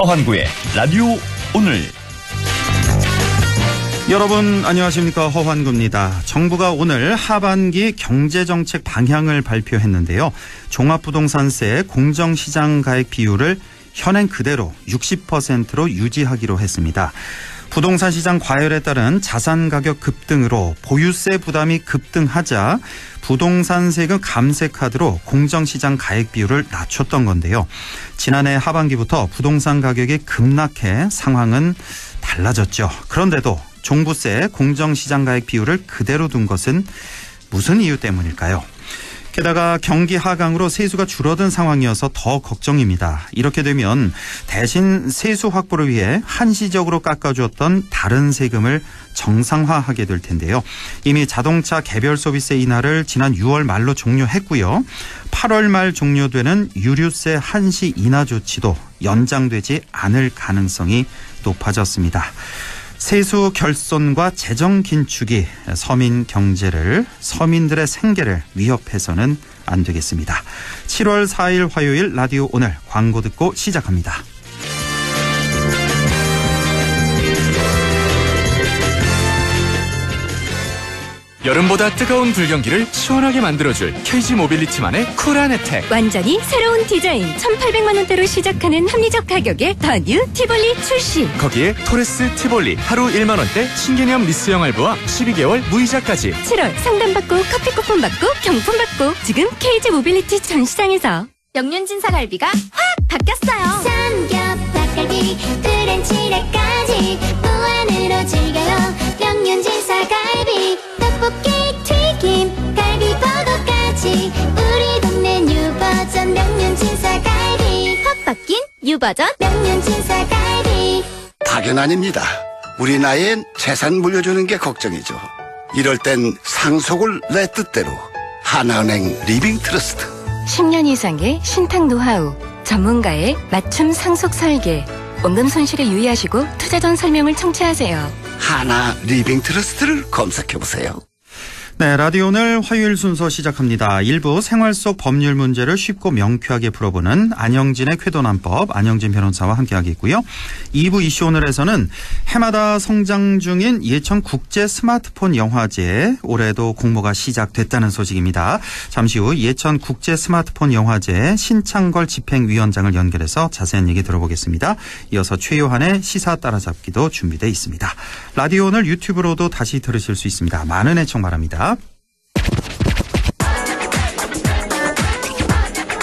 허환구의 라디오 오늘. 여러분 안녕하십니까, 허환구입니다. 정부가 오늘 하반기 경제정책 방향을 발표했는데요. 종합부동산세 공정시장 가액 비율을 현행 그대로 60%로 유지하기로 했습니다. 부동산 시장 과열에 따른 자산 가격 급등으로 보유세 부담이 급등하자 부동산 세금 감세 카드로 공정시장 가액 비율을 낮췄던 건데요. 지난해 하반기부터 부동산 가격이 급락해 상황은 달라졌죠. 그런데도 종부세 공정시장 가액 비율을 그대로 둔 것은 무슨 이유 때문일까요? 게다가 경기 하강으로 세수가 줄어든 상황이어서 더 걱정입니다. 이렇게 되면 대신 세수 확보를 위해 한시적으로 깎아주었던 다른 세금을 정상화하게 될 텐데요. 이미 자동차 개별 소비세 인하를 지난 6월 말로 종료했고요. 8월 말 종료되는 유류세 한시 인하 조치도 연장되지 않을 가능성이 높아졌습니다. 세수 결손과 재정 긴축이 서민 경제를, 서민들의 생계를 위협해서는 안 되겠습니다. 7월 4일 화요일 라디오 오늘 광고 듣고 시작합니다. 여름보다 뜨거운 불경기를 시원하게 만들어줄 KG 모빌리티만의 쿨한 혜택. 완전히 새로운 디자인 1,800만 원대로 시작하는 합리적 가격에 더 뉴 티볼리 출시. 거기에 토레스 티볼리 하루 1만 원대 신개념 리스형 할부와 12개월 무이자까지. 7월 상담받고 커피 쿠폰 받고 경품 받고 지금 KG 모빌리티 전 시장에서. 명륜진사 갈비가 확 바뀌었어요. 삼겹 닭갈비 프렌치레까지 무한으로 즐겨요. 명륜진사 갈비 떡볶이 튀김 갈비버거까지 우리 동네 뉴버전 명륜진사 갈비 확 바뀐 뉴버전 명륜진사 갈비. 파견 아닙니다. 우리 나이엔 재산 물려주는 게 걱정이죠. 이럴 땐 상속을 내 뜻대로 하나은행 리빙트러스트. 10년 이상의 신탁 노하우, 전문가의 맞춤 상속 설계, 원금 손실에 유의하시고 투자 전 설명을 청취하세요. 하나 리빙트러스트를 검색해보세요. 네, 라디오 오늘 화요일 순서 시작합니다. 1부 생활 속 법률 문제를 쉽고 명쾌하게 풀어보는 안영진의 쾌도난법, 안영진 변호사와 함께하겠고요. 2부 이슈 오늘에서는 해마다 성장 중인 예천 국제 스마트폰 영화제, 올해도 공모가 시작됐다는 소식입니다. 잠시 후 예천 국제 스마트폰 영화제 신창걸 집행위원장을 연결해서 자세한 얘기 들어보겠습니다. 이어서 최요한의 시사 따라잡기도 준비되어 있습니다. 라디오 오늘 유튜브로도 다시 들으실 수 있습니다. 많은 애청 바랍니다.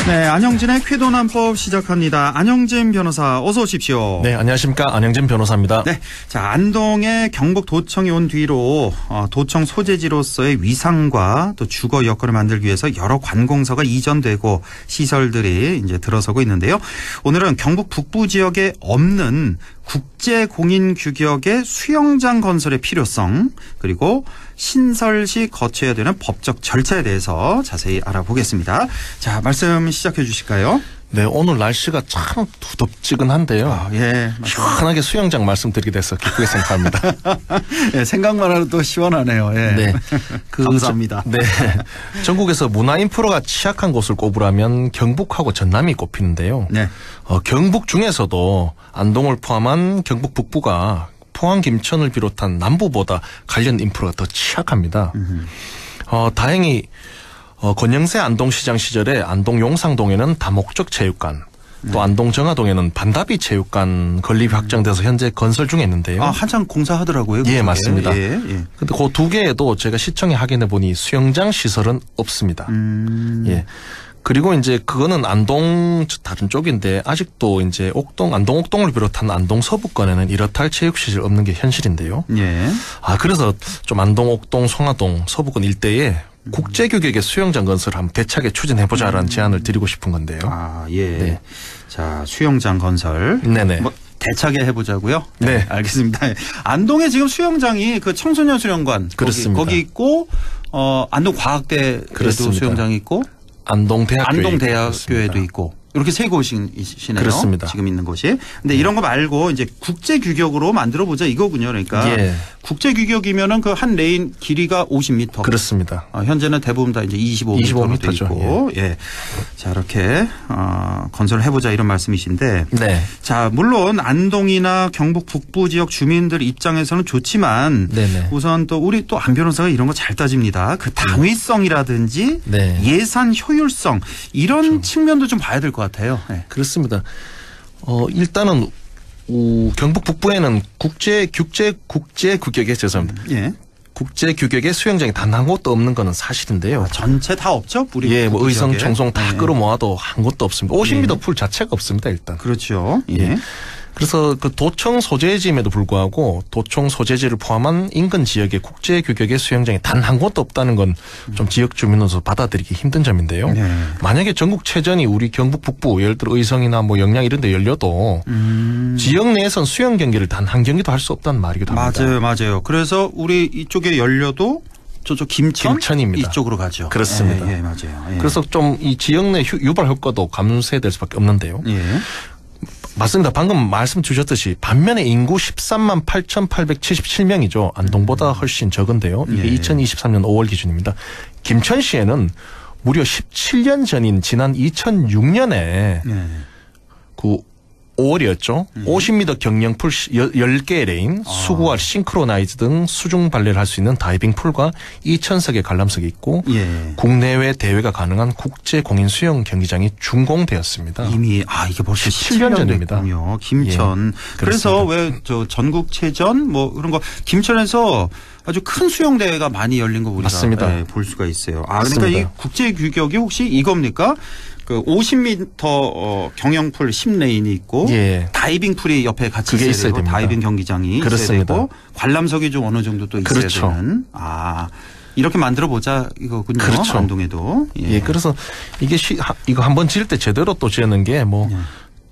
네, 안영진의 쾌도난법 시작합니다. 안영진 변호사 어서 오십시오. 네, 안녕하십니까. 안영진 변호사입니다. 네, 자, 안동에 경북도청이 온 뒤로 도청 소재지로서의 위상과 또 주거 여건을 만들기 위해서 여러 관공서가 이전되고 시설들이 이제 들어서고 있는데요. 오늘은 경북 북부 지역에 없는 국제공인 규격의 수영장 건설의 필요성, 그리고 신설 시 거쳐야 되는 법적 절차에 대해서 자세히 알아보겠습니다. 자, 말씀 시작해 주실까요? 네, 오늘 날씨가 참 두덥지근한데요. 예, 시원하게 수영장 말씀드리게 돼서 기쁘게 생각합니다. 예, 생각만 해도 또 시원하네요. 예. 네, 감사합니다. 네, 전국에서 문화 인프라가 취약한 곳을 꼽으라면 경북하고 전남이 꼽히는데요. 네. 경북 중에서도 안동을 포함한 경북 북부가 포항, 김천을 비롯한 남부보다 관련 인프라가 더 취약합니다. 다행히 권영세 안동시장 시절에 안동 용상동에는 다목적 체육관, 또 안동 정화동에는 반다비 체육관 건립이 확정돼서 현재 건설 중에 있는데요. 아, 한창 공사하더라고요. 예, 맞습니다. 그런데 그 두 개에도 제가 시청에 확인해 보니 수영장 시설은 없습니다. 예. 그리고 이제 그거는 안동 다른 쪽인데 아직도 이제 안동 옥동을 비롯한 안동 서부권에는 이렇다 할 체육시설 없는 게 현실인데요. 예. 그래서 좀 안동, 옥동, 송화동 서부권 일대에 국제 규격의 수영장 건설을 한번 대차게 추진해보자라는 제안을 드리고 싶은 건데요. 아, 예. 네. 자, 수영장 건설. 네네. 대차게 해보자고요. 네. 알겠습니다. 안동에 지금 수영장이 그 청소년 수련관. 그렇습니다. 거기 있고, 안동과학대에도 수영장이 있고, 안동대학교에도 있고, 이렇게 세 곳이시네요. 그렇습니다. 지금 있는 곳이. 근데 이런 거 말고 이제 국제 규격으로 만들어 보자 이거군요. 그러니까 예. 국제 규격이면은 그 한 레인 길이가 50m. 그렇습니다. 현재는 대부분 다 이제 25m로 돼 있고. 예. 자, 이렇게 건설을 해보자 이런 말씀이신데. 네. 자, 물론 안동이나 경북 북부 지역 주민들 입장에서는 좋지만 네네. 우선 또 우리 또 안 변호사가 이런 거 잘 따집니다. 그 당위성이라든지 네. 예산 효율성 이런 측면도 좀 봐야 될 것 같아요. 네. 그렇습니다. 일단은 경북 북부에는 국제 규격의 죄송합니다. 예. 국제 규격의 수영장이 단 한 곳도 없는 것은 사실인데요. 전체 다 없죠? 우리 예, 뭐 의성, 지역에. 청송 다 네. 끌어모아도 한 곳도 없습니다. 50m 풀 자체가 없습니다, 일단. 그렇죠. 예. 예. 그래서 그 도청 소재지임에도 불구하고 도청 소재지를 포함한 인근 지역의 국제 규격의 수영장이 단 한 곳도 없다는 건 좀 지역 주민으로서 받아들이기 힘든 점인데요. 네. 만약에 전국체전이 우리 경북 북부 예를 들어 의성이나 뭐 영양 이런 데 열려도 지역 내에선 수영 경기를 단 한 경기도 할 수 없다는 말이기도 합니다. 맞아요. 그래서 우리 이쪽에 열려도 저쪽 김천입니다. 이쪽으로 가죠. 그렇습니다. 예, 맞아요. 예. 그래서 좀 이 지역 내 유발 효과도 감쇄될 수밖에 없는데요. 예. 맞습니다. 방금 말씀 주셨듯이 반면에 인구 13만 8,877명이죠. 안동보다 훨씬 적은데요. 이게 예. 2023년 5월 기준입니다. 김천시에는 무려 17년 전인 지난 2006년에 예. 그 5월이었죠. 50m 경량풀 10개의 레인, 수구와 싱크로나이즈 등 수중 발레를 할 수 있는 다이빙 풀과 2,000석의 관람석이 있고 예. 국내외 대회가 가능한 국제 공인 수영 경기장이 준공되었습니다. 이미 이게 벌써 17년 전입니다. 됐군요. 김천. 예, 그래서 왜 저 전국체전 뭐 그런 거 김천에서 아주 큰 수영대회가 많이 열린 거 우리가 맞습니다. 예, 볼 수가 있어요. 맞습니다. 그러니까 이 국제 규격이 혹시 이겁니까? 그 50m 경영풀 10레인이 있고 예. 다이빙 풀이 옆에 같이 그게 있어야 있어야 되고 됩니다. 다이빙 경기장이 그렇습니다. 있어야 되고 관람석이 좀 어느 정도 또 있어야 그렇죠. 되는. 이렇게 만들어 보자 이거군요. 그렇죠. 안동에도. 예, 그래서 이게 이거 한번 지을 때 제대로 또 지는 게 뭐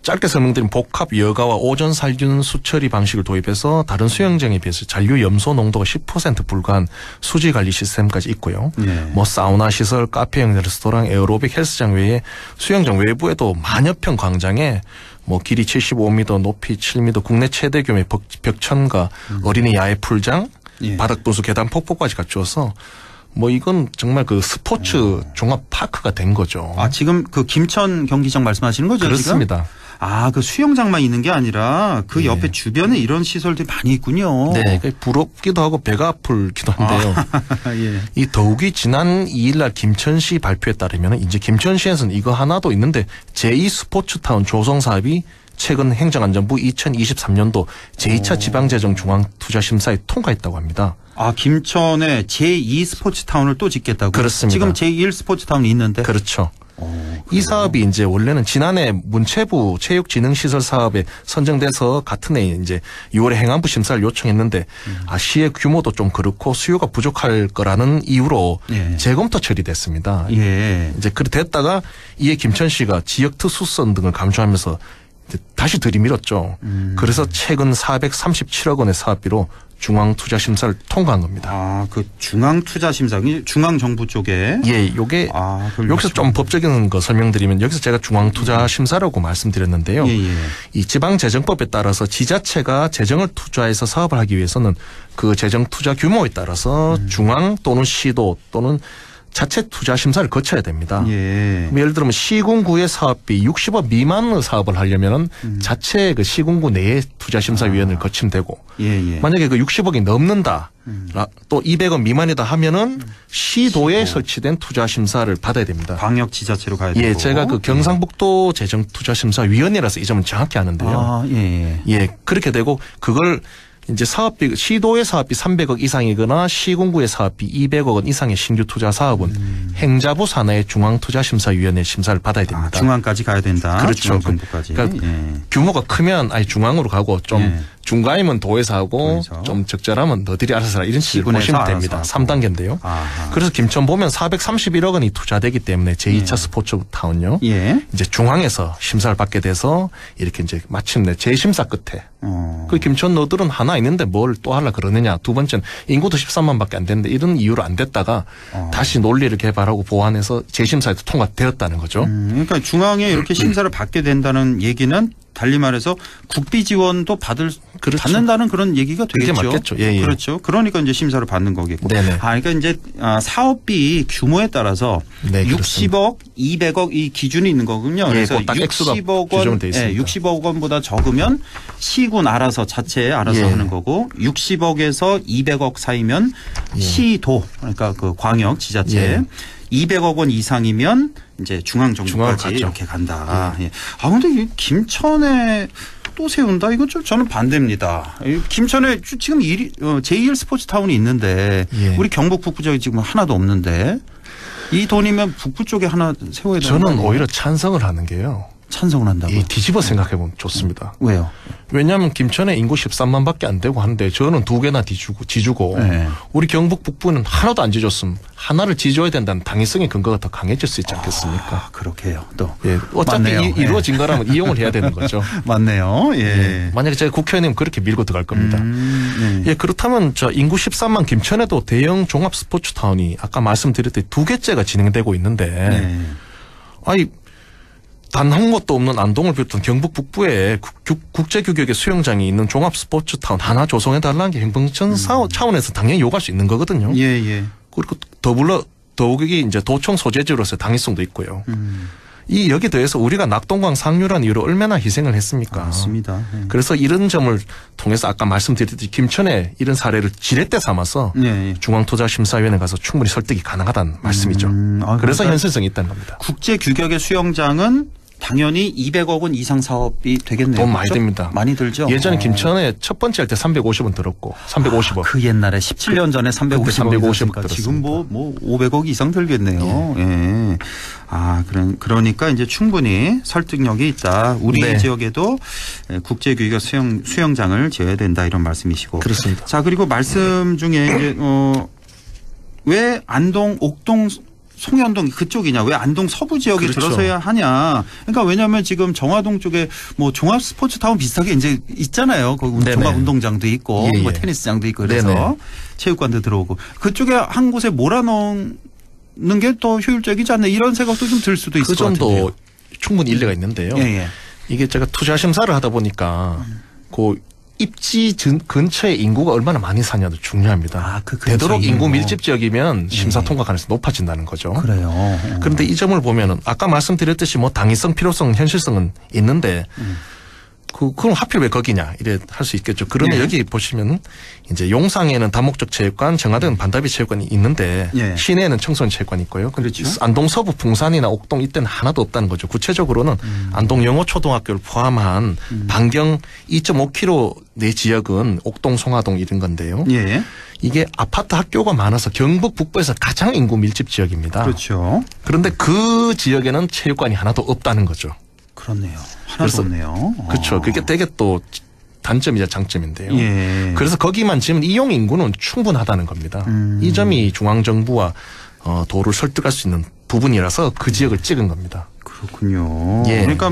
짧게 설명드린 복합 여가와 오존 살균 수처리 방식을 도입해서 다른 수영장에 비해서 잔류 염소 농도가 10% 불과한 수질 관리 시스템까지 있고요. 네. 뭐 사우나 시설, 카페형 레스토랑, 에어로빅 헬스장 외에 수영장 외부에도 만여 평 광장에 뭐 길이 75m, 높이 7m, 국내 최대 규모의 벽천과 어린이 야외 풀장, 예. 바닥 분수 계단 폭포까지 갖추어서 뭐 이건 정말 그 스포츠 종합 파크가 된 거죠. 지금 그 김천 경기장 말씀하시는 거죠? 그렇습니다. 지금? 그 수영장만 있는 게 아니라 그 옆에 주변에 이런 시설들이 많이 있군요. 네, 부럽기도 하고 배가 아플기도 한데요. 예. 이 더욱이 지난 2일날 김천시 발표에 따르면 이제 김천시에서는 이거 하나도 있는데 제2 스포츠타운 조성 사업이 최근 행정안전부 2023년도 제2차 지방재정 중앙투자심사에 통과했다고 합니다. 김천에 제2 스포츠타운을 또 짓겠다고? 그렇습니다. 지금 제1 스포츠타운이 있는데? 그렇죠. 이 사업이 이제 원래는 지난해 문체부 체육진흥시설 사업에 선정돼서 같은 해 이제 6월에 행안부 심사를 요청했는데 시의 규모도 좀 그렇고 수요가 부족할 거라는 이유로 예. 재검토 처리됐습니다. 예. 이제 그렇게 됐다가 이에 김천시가 지역 특수성 등을 감수하면서 다시 들이밀었죠. 그래서 최근 437억 원의 사업비로 중앙투자심사를 통과한 겁니다. 그 중앙투자심사, 중앙정부 쪽에? 예, 요게 여기서 좀 법적인 거 설명드리면 여기서 제가 중앙투자심사라고 말씀드렸는데요. 예. 이 지방재정법에 따라서 지자체가 재정을 투자해서 사업을 하기 위해서는 그 재정 투자 규모에 따라서 중앙 또는 시도 또는 자체 투자 심사를 거쳐야 됩니다. 예. 예를 들면 시군구의 사업비 60억 미만의 사업을 하려면은 자체 그 시군구 내에 투자심사위원회를 거치면 되고 예. 만약에 그 60억이 넘는다 또 200억 미만이다 하면은 시도에 설치된 투자심사를 받아야 됩니다. 광역 지자체로 가야 되고. 예, 제가 그 경상북도 재정투자심사위원회라서 이 점은 정확히 아는데요. 예, 그렇게 되고 그걸 이제 사업비, 시도의 사업비 300억 이상이거나 시군구의 사업비 200억 원 이상의 신규 투자 사업은 행자부 산하의 중앙투자심사위원회 심사를 받아야 됩니다. 중앙까지 가야 된다. 그렇죠. 중앙정부까지. 그러니까 규모가 크면 아예 중앙으로 가고 좀 중간이면 도에서 하고 좀 적절하면 너희들이 알아서 하라 이런 식으로 보시면 됩니다. 3단계인데요. 그래서 김천 보면 431억 원이 투자되기 때문에 제2차 스포츠타운요. 이제 중앙에서 심사를 받게 돼서 이렇게 이제 마침내 재심사 끝에 그 김천 너들은 하나 있는데 뭘 또 하려 그러느냐. 두 번째는 인구도 13만밖에 안 되는데 이런 이유로 안 됐다가 다시 논리를 개발하고 보완해서 재심사에도 통과되었다는 거죠. 그러니까 중앙에 이렇게 심사를 받게 된다는 얘기는 달리 말해서 국비 지원도 받는다는 그런 얘기가 되겠죠. 그게 맞겠죠. 예, 예. 그렇죠. 그러니까 이제 심사를 받는 거겠고. 네네. 그러니까 이제 사업비 규모에 따라서 네, 60억, 200억 이 기준이 있는 거군요. 예, 그래서 딱 액수가 60억 원, 60억 원보다 적으면 시군 알아서 자체에 알아서 예. 하는 거고 60억에서 200억 사이면 예. 시도 그러니까 그 광역 지자체. 예. 200억 원 이상이면 이제 중앙정부까지 이렇게 간다. 예. 아 근데 이 김천에 또 세운다? 이건 좀 저는 반대입니다. 김천에 지금 제2일 스포츠타운이 있는데 예. 우리 경북 북부 지역에 지금 하나도 없는데 이 돈이면 북부 쪽에 하나 세워야 되는 저는 오히려 찬성을 하는 게요. 찬성을 한다고? 뒤집어 생각해보면 좋습니다. 왜요? 왜냐하면 김천에 인구 13만밖에 안 되고 하는데 저는 2개나 지주고 네. 우리 경북 북부는 하나도 안 지줬으면 하나를 지줘야 된다는 당위성의 근거가 더 강해질 수 있지 않겠습니까? 그렇게요. 또 예, 어차피 이루어진 거라면 이용을 해야 되는 거죠. 맞네요. 예. 만약에 제가 국회의원이면 그렇게 밀고 들어갈 겁니다. 예, 그렇다면 저 인구 13만 김천에도 대형 종합 스포츠타운이 아까 말씀드렸듯이 2개째가 진행되고 있는데 아니 단 한 곳도 없는 안동을 비롯한 경북 북부에 국제규격의 수영장이 있는 종합 스포츠타운 하나 조성해달라는 게 행정청 차원에서 당연히 요구할 수 있는 거거든요. 예. 그리고 더욱이 이제 도청 소재지로서 당위성도 있고요. 여기 더해서 우리가 낙동강 상류라는 이유로 얼마나 희생을 했습니까? 맞습니다. 그래서 이런 점을 통해서 아까 말씀드렸듯이 김천에 이런 사례를 지렛대 삼아서 중앙투자심사위원회 가서 충분히 설득이 가능하다는 말씀이죠. 그래서 그러니까 현실성이 있다는 겁니다. 국제 규격의 수영장은 당연히 200억 원 이상 사업이 되겠네요. 돈 많이 그렇죠? 듭니다. 많이 들죠. 예전에 김천에 첫 번째 할 때 350원 들었고 350억. 그 옛날에 17년 전에 350억 들었습니다. 지금 뭐 500억 이상 들겠네요. 예. 그러니까 이제 충분히 설득력이 있다. 우리 지역에도 국제 규격 수영장을 지어야 된다 이런 말씀이시고. 그렇습니다. 자, 그리고 말씀 중에 이제 왜 안동, 옥동 송현동 그쪽이냐 왜 안동 서부 지역에 들어서야 하냐. 그러니까 왜냐하면 지금 정화동 쪽에 뭐 종합 스포츠타운 비슷하게 이제 있잖아요. 거기 종합 운동장도 있고 뭐 테니스장도 있고 그래서 체육관도 들어오고 그쪽에 한 곳에 몰아넣는 게 더 효율적이지 않나 이런 생각도 좀 들 수도 있을 것 같은데요. 그 점도 충분히 일리가 있는데요. 이게 제가 투자 심사를 하다 보니까 그 입지 근처에 인구가 얼마나 많이 사냐도 중요합니다. 되도록 인구 밀집 지역이면 심사 통과 가능성이 높아진다는 거죠. 그래요. 그런데 이 점을 보면은 아까 말씀드렸듯이 뭐 당위성, 필요성, 현실성은 있는데 그럼 하필 왜 거기냐 이래 할 수 있겠죠. 그러면 여기 보시면 이제 용상에는 다목적 체육관, 정화대는 반다비 체육관이 있는데 시내에는 청소년 체육관이 있고요. 그렇죠. 안동 서부 풍산이나 옥동 이때는 하나도 없다는 거죠. 구체적으로는 안동 영어초등학교를 포함한 반경 2.5km 내 지역은 옥동, 송화동 이런 건데요. 이게 아파트 학교가 많아서 경북 북부에서 가장 인구 밀집 지역입니다. 그렇죠. 그런데 그 지역에는 체육관이 하나도 없다는 거죠. 그렇네요. 하나도 없네요. 그렇죠. 그게 되게 또 단점이자 장점인데요. 그래서 거기만 지금 이용 인구는 충분하다는 겁니다. 이 점이 중앙정부와 도를 설득할 수 있는 부분이라서 그 지역을 찍은 겁니다. 그렇군요. 그러니까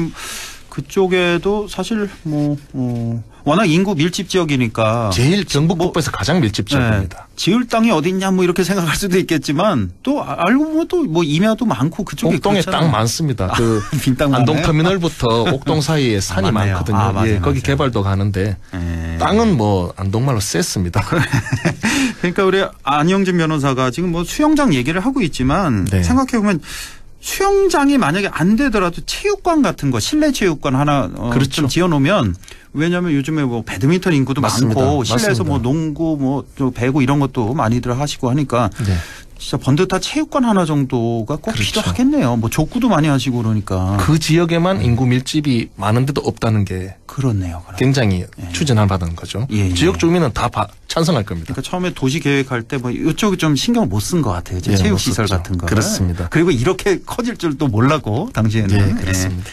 그쪽에도 사실 워낙 인구 밀집 지역이니까 제일 경북 북부에서 가장 밀집 지역입니다. 지을 땅이 어딨냐 뭐 이렇게 생각할 수도 있겠지만 또 알고 보면 또 뭐 임야도 많고 그쪽에 옥동에 땅 많습니다. 그 안동 터미널부터 옥동 사이에 산이 많거든요. 거기 개발도 가는데 땅은 뭐 안동말로 셌습니다. 그러니까 우리 안영진 변호사가 지금 뭐 수영장 얘기를 하고 있지만 생각해 보면. 수영장이 만약에 안 되더라도 체육관 같은 거 실내 체육관 하나 좀 지어놓으면 왜냐하면 요즘에 뭐 배드민턴 인구도 많고 실내에서 뭐 농구 뭐 배구 이런 것도 많이들 하시고 하니까 진짜 번듯한 체육관 하나 정도가 꼭 필요하겠네요. 뭐 족구도 많이 하시고 그러니까. 그 지역에만 인구 밀집이 많은데도 없다는 게 그렇네요. 굉장히 추진할 받은 거죠. 지역 주민은 다 찬성할 겁니다. 그러니까 처음에 도시 계획할 때 뭐 이쪽이 좀 신경 못 쓴 것 같아요. 체육 시설 같은 거. 그렇습니다. 그리고 이렇게 커질 줄도 몰랐고 당시에는. 그렇습니다.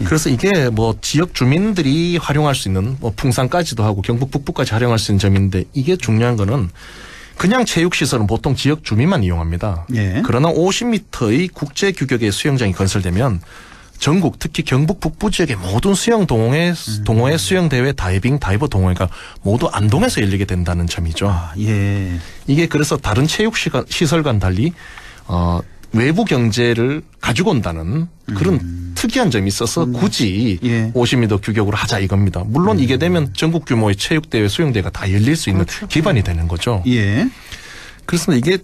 그래서 이게 뭐 지역 주민들이 활용할 수 있는 뭐 풍산까지도 하고 경북 북부까지 활용할 수 있는 점인데 이게 중요한 거는 그냥 체육시설은 보통 지역 주민만 이용합니다. 그러나 50m의 국제 규격의 수영장이 건설되면 전국 특히 경북 북부 지역의 모든 수영 동호회 수영대회 다이빙 다이버 동호회가 모두 안동에서 열리게 된다는 점이죠. 이게 그래서 다른 체육시설과는 달리 외부 경제를 가지고 온다는 그런 특이한 점이 있어서 굳이 예. 50m 규격으로 하자 이겁니다. 물론 이게 되면 전국 규모의 체육대회, 수영대회가 다 열릴 수 있는 그렇죠. 기반이 되는 거죠. 예. 그래서 이게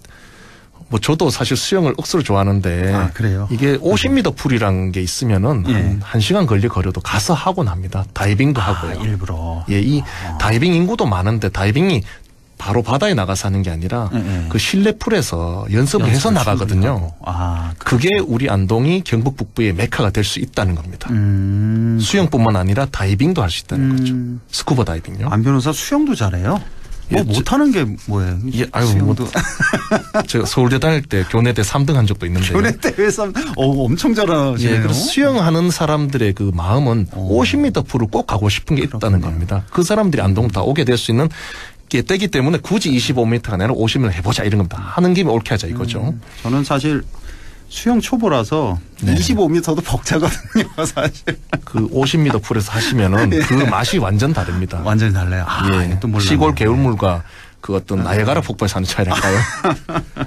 뭐 저도 사실 수영을 억수로 좋아하는데 그래요? 이게 50m 풀이란 게 있으면은 예. 한 시간 걸려도 가서 하고 납니다. 다이빙도 하고요. 일부러. 예, 이 다이빙 인구도 많은데 다이빙이 바로 바다에 나가서 하는 게 아니라 그 실내 풀에서 연습을 해서 나가거든요. 그게 우리 안동이 경북 북부의 메카가 될 수 있다는 겁니다. 수영뿐만 아니라 다이빙도 할 수 있다는 거죠. 스쿠버 다이빙요. 안 변호사 수영도 잘해요? 뭐 못하는 게 뭐예요? 예, 아유, 제가 서울대 다닐 때 교내대 3등 한 적도 있는데요. 교내대 3등? 엄청 잘하시네요. 예, 그래서 수영하는 사람들의 그 마음은 50m 풀을 꼭 가고 싶은 게 있다는 겁니다. 그 사람들이 안동 다 오게 될 수 있는 게 되기 때문에 굳이 25m가 아니라 50m 해보자 이런 겁니다. 하는 김에 옳게 하자 이거죠. 저는 사실 수영 초보라서 25m도 벅차거든요, 사실. 그 50m 풀에서 하시면은 그 맛이 완전 다릅니다. 완전히 달라요. 예. 또 시골 개울물과 그 어떤 나이아가라 폭발 사는 차이랄까요?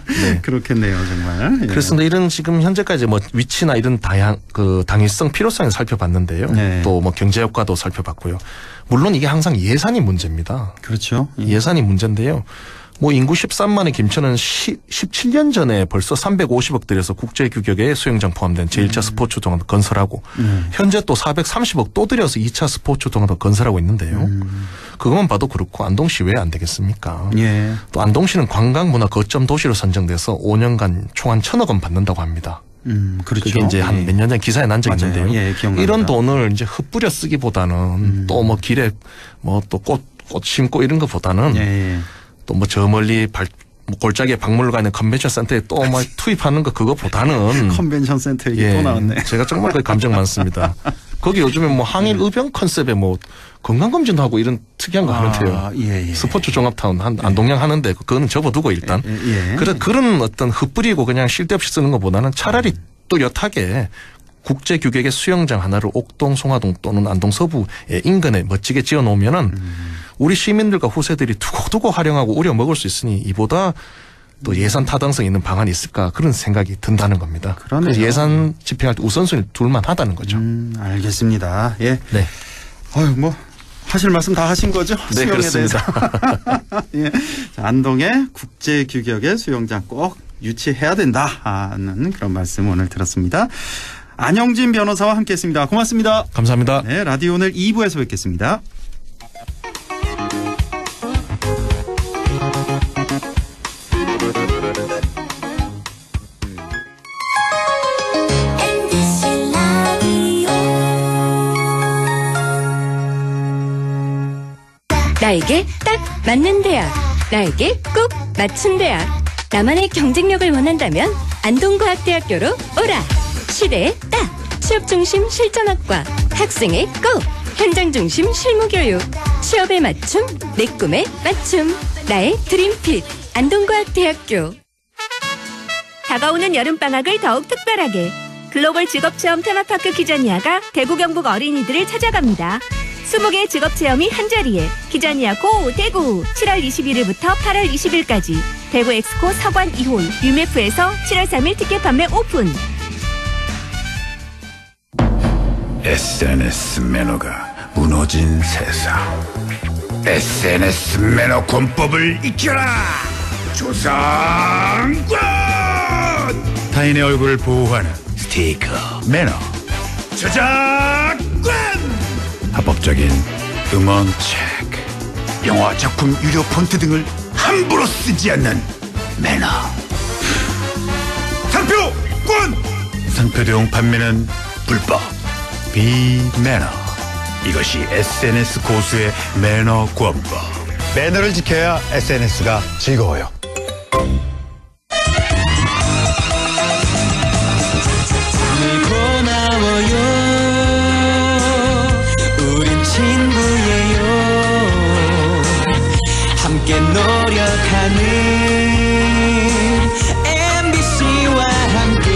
네. 그렇겠네요, 정말. 예. 그렇습니다. 이런 지금 현재까지 뭐 위치나 이런 당위성 필요성을 살펴봤는데요. 네. 또 뭐 경제 효과도 살펴봤고요. 물론 이게 항상 예산이 문제입니다. 그렇죠. 예산이 문제인데요. 뭐 인구 13만의 김천은 17년 전에 벌써 350억 들여서 국제 규격의 수영장 포함된 제1차 스포츠동을 건설하고 현재 또 430억 또 들여서 2차 스포츠동을 건설하고 있는데요. 그것만 봐도 그렇고 안동시 왜 안 되겠습니까? 예. 또 안동시는 관광문화 거점 도시로 선정돼서 5년간 총 한 1,000억 원 받는다고 합니다. 그렇죠. 그게 이제 한 몇 년 전 기사에 난 적이 있는데요. 예, 이런 돈을 이제 흩뿌려 쓰기보다는 또 뭐 길에 뭐 또 꽃 심고 이런 것보다는 또 뭐 저 멀리 골짜기에 박물관에 컨벤션 센터에 또 막 투입하는 거 그거보다는 컨벤션 센터 얘기 또 나왔네. 제가 정말 그 감정 많습니다. 거기 요즘에 뭐 항일 의병 컨셉에 뭐 건강검진도 하고 이런 특이한 거 하는데요. 스포츠 종합타운 안동양 하는데 그거는 접어두고 일단. 그런 어떤 흩뿌리고 그냥 쓸데없이 쓰는 것보다는 차라리 또렷하게 국제 규격의 수영장 하나를 옥동, 송화동 또는 안동 서부의 인근에 멋지게 지어 놓으면은 우리 시민들과 후세들이 두고두고 활용하고 우려 먹을 수 있으니 이보다 또 예산 타당성 있는 방안이 있을까 그런 생각이 든다는 겁니다. 그래서 예산 집행할 때 우선순위를 둘만 하다는 거죠. 알겠습니다. 예. 네. 뭐 하실 말씀 다 하신 거죠? 네, 수영에 그렇습니다. 대해서. 예. 자, 안동에 국제 규격의 수영장 꼭 유치해야 된다는 그런 말씀 오늘 들었습니다. 안영진 변호사와 함께했습니다. 고맙습니다. 감사합니다. 네, 라디오 오늘 2부에서 뵙겠습니다. 나에게 딱 맞는 대학, 나에게 꼭 맞춘 대학. 나만의 경쟁력을 원한다면 안동과학대학교로 오라. 시대에 딱 취업중심 실전학과, 학생의 꼭 현장중심 실무교육, 취업에 맞춤, 내 꿈에 맞춤. 나의 드림핏 안동과학대학교. 다가오는 여름방학을 더욱 특별하게 글로벌 직업체험 테마파크 키자니아가 대구 경북 어린이들을 찾아갑니다. 20개 직업체험이 한자리에 키자니아 고 대구. 7월 21일부터 8월 20일까지 대구 엑스코 서관 2홀 UMF에서 7월 3일 티켓 판매 오픈. SNS 매너가 무너진 세상. SNS 매너 권법을 익혀라. 조상권. 타인의 얼굴을 보호하는 스티커 매너. 저작권. 합법적인 음원 체크. 영화 작품 유료 폰트 등을 함부로 쓰지 않는 매너. 상표권. 상표 대용 판매는 불법. 비매너. 이것이 SNS 고수의 매너 권법. 매너를 지켜야 SNS가 즐거워요. 함께 노력하는 MBC와 함께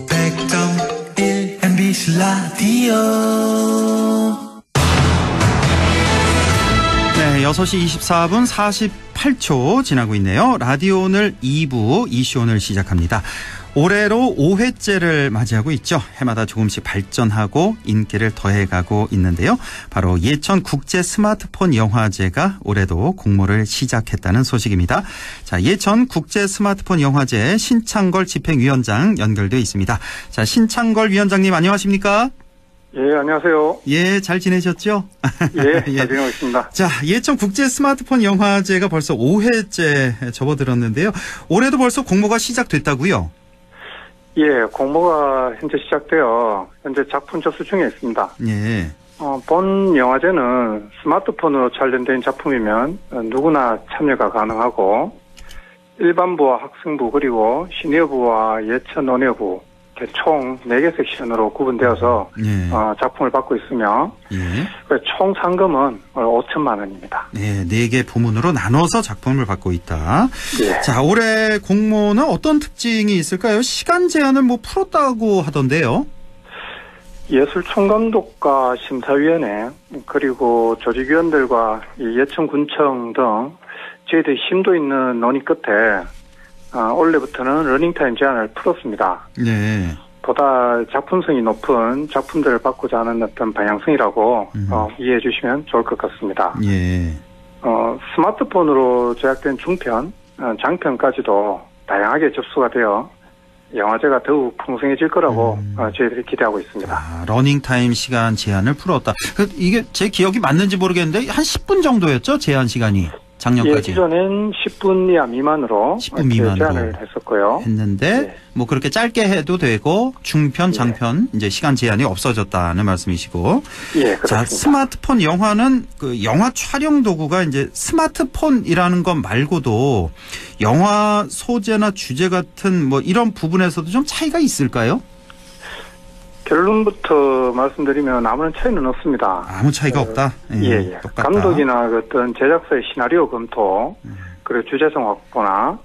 100.1 MBC 라디오. 네, 6시 24분 48초 지나고 있네요. 라디오 오늘 2부 이슈 오늘 시작합니다. 올해로 5회째를 맞이하고 있죠. 해마다 조금씩 발전하고 인기를 더해가고 있는데요. 바로 예천 국제 스마트폰 영화제가 올해도 공모를 시작했다는 소식입니다. 자, 예천 국제 스마트폰 영화제 신창걸 집행위원장 연결되어 있습니다. 자, 신창걸 위원장님 안녕하십니까? 예, 안녕하세요. 예, 잘 지내셨죠? 예, 잘 지내고 있습니다. 자, 예천 국제 스마트폰 영화제가 벌써 5회째 접어들었는데요. 올해도 벌써 공모가 시작됐다고요? 예, 공모가 현재 시작되어 현재 작품 접수 중에 있습니다. 예. 본 영화제는 스마트폰으로 촬영된 작품이면 누구나 참여가 가능하고 일반부와 학생부 그리고 시니어부와 예천 노녀부 이렇게 총 4개 섹션으로 구분되어서 예. 작품을 받고 있으며 예. 총 상금은 5천만 원입니다. 네, 4개 부문으로 나눠서 작품을 받고 있다. 예. 자, 올해 공모는 어떤 특징이 있을까요? 시간 제한을 풀었다고 하던데요. 예술총감독과 심사위원회 그리고 조직위원들과 이 예천군청 등 저희들이 심도 있는 논의 끝에 올해부터는 러닝타임 제한을 풀었습니다. 네. 보다 작품성이 높은 작품들을 받고자 하는 어떤 방향성이라고 이해해 주시면 좋을 것 같습니다. 예. 스마트폰으로 제작된 중편, 장편까지도 다양하게 접수가 되어 영화제가 더욱 풍성해질 거라고 저희들이 기대하고 있습니다. 러닝타임 시간 제한을 풀었다. 이게 제 기억이 맞는지 모르겠는데 한 10분 정도였죠? 제한 시간이. 작년까지. 예, 기존엔 10분 이하 미만으로 10분 미만으로 제한을 했었고요. 했는데 예. 그렇게 짧게 해도 되고 중편, 장편 이제 시간 제한이 없어졌다는 말씀이시고. 예, 그렇습니다. 자, 스마트폰 영화는 그 영화 촬영 도구가 이제 스마트폰이라는 것 말고도 영화 소재나 주제 같은 이런 부분에서도 좀 차이가 있을까요? 결론부터 말씀드리면 아무런 차이는 없습니다. 아무 차이가 없다? 예. 똑같다. 감독이나 어떤 제작사의 시나리오 검토, 그리고 주제성 확보나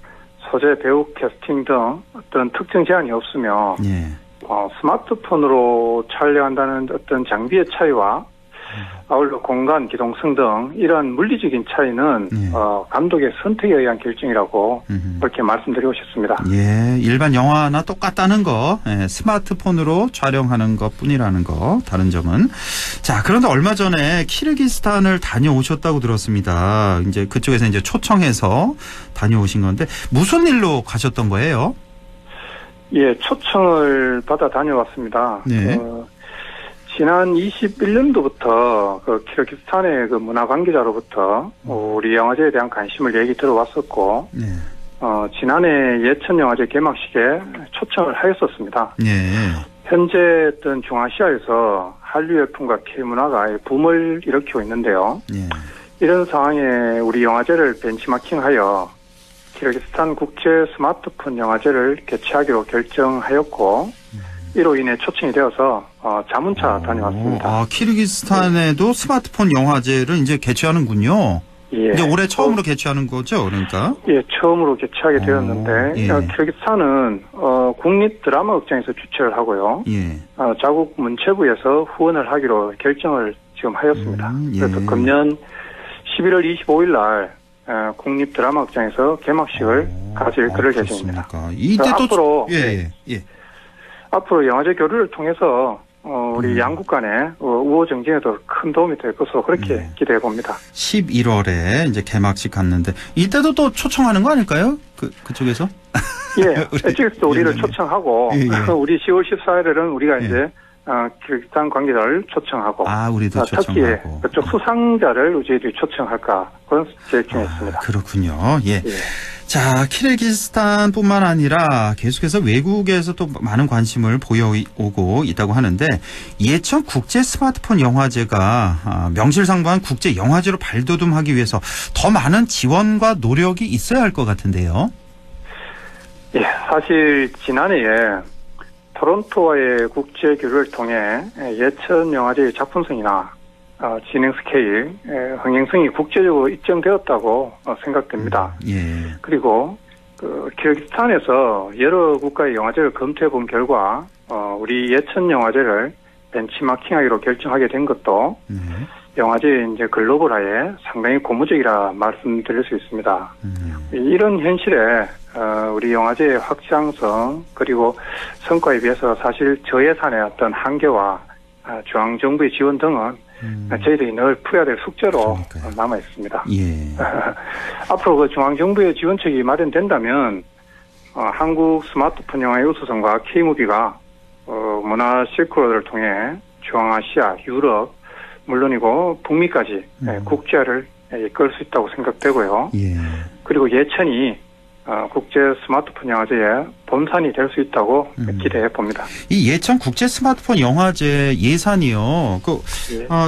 소재 배우 캐스팅 등 어떤 특정 제한이 없으며, 예. 스마트폰으로 촬영한다는 어떤 장비의 차이와 아울러 공간, 기동성 등 이러한 물리적인 차이는 감독의 선택에 의한 결정이라고 그렇게 말씀드리고 싶습니다. 예, 일반 영화나 똑같다는 거, 스마트폰으로 촬영하는 것뿐이라는 거, 다른 점은. 자, 그런데 얼마 전에 키르기스탄을 다녀오셨다고 들었습니다. 이제 그쪽에서 이제 초청해서 다녀오신 건데 무슨 일로 가셨던 거예요? 예, 초청을 받아 다녀왔습니다. 네. 지난 21년도부터 그 키르기스탄의 그 문화 관계자로부터 우리 영화제에 대한 관심을 얘기 들어왔었고, 네. 지난해 예천영화제 개막식에 초청을 하였었습니다. 네. 현재 어떤 중아시아에서 한류 열풍과 K문화가 붐을 일으키고 있는데요. 네. 이런 상황에 우리 영화제를 벤치마킹하여 키르기스탄 국제 스마트폰 영화제를 개최하기로 결정하였고, 이로 인해 초청이 되어서 자문차 다녀왔습니다. 키르기스탄에도 스마트폰 영화제를 이제 개최하는군요. 예. 이제 올해 처음으로 개최하는 거죠, 그러니까? 예, 처음으로 개최하게 되었는데, 예. 키르기스탄은 국립 드라마 극장에서 주최를 하고요. 예. 자국 문체부에서 후원을 하기로 결정을 지금 하였습니다. 예. 그래서 금년 11월 25일 날 국립 드라마 극장에서 개막식을 가질 그럴 계획입니다. 이때도 앞으로 예. 앞으로 영화제 교류를 통해서 우리 양국 간의 우호 정진에도 큰 도움이 될 것으로 그렇게 기대해 봅니다. 11월에 이제 개막식 갔는데 이때도 또 초청하는 거 아닐까요? 그쪽에서? 예, 이쪽에서도 우리를 초청하고 우리 10월 14일에는 우리가 이제 키르기스탄 관계자를 초청하고 우리도 초청하고 특히 그쪽 수상자를 저희들이 초청할까 그런 계획 중에 있습니다. 그렇군요. 예. 자, 키르기스탄뿐만 아니라 계속해서 외국에서 또 많은 관심을 보여오고 있다고 하는데 예천 국제 스마트폰 영화제가 명실상부한 국제 영화제로 발돋움하기 위해서 더 많은 지원과 노력이 있어야 할 것 같은데요. 예, 사실 지난해에 토론토와의 국제 교류를 통해 예천 영화제의 작품성이나 진행 스케일, 흥행성이 국제적으로 입증되었다고 생각됩니다. 예. 그리고 키르기스탄에서 여러 국가의 영화제를 검토해 본 결과 우리 예천 영화제를 벤치마킹하기로 결정하게 된 것도 영화제의 이제 글로벌화에 상당히 고무적이라 말씀드릴 수 있습니다. 이런 현실에 우리 영화제의 확장성 그리고 성과에 비해서 사실 저예산의 어떤 한계와 중앙정부의 지원 등은 저희들이 늘 풀어야 될 숙제로 남아 있습니다. 예. 앞으로 그 중앙정부의 지원책이 마련된다면 한국 스마트폰 영화의 우수성과 K무비가 문화 실크로드를 통해 중앙아시아, 유럽 물론이고 북미까지 국제화를 이끌 수 있다고 생각되고요. 예. 그리고 예천이 국제 스마트폰 영화제의 본산이 될 수 있다고 기대해 봅니다. 이 예천 국제 스마트폰 영화제 예산이요.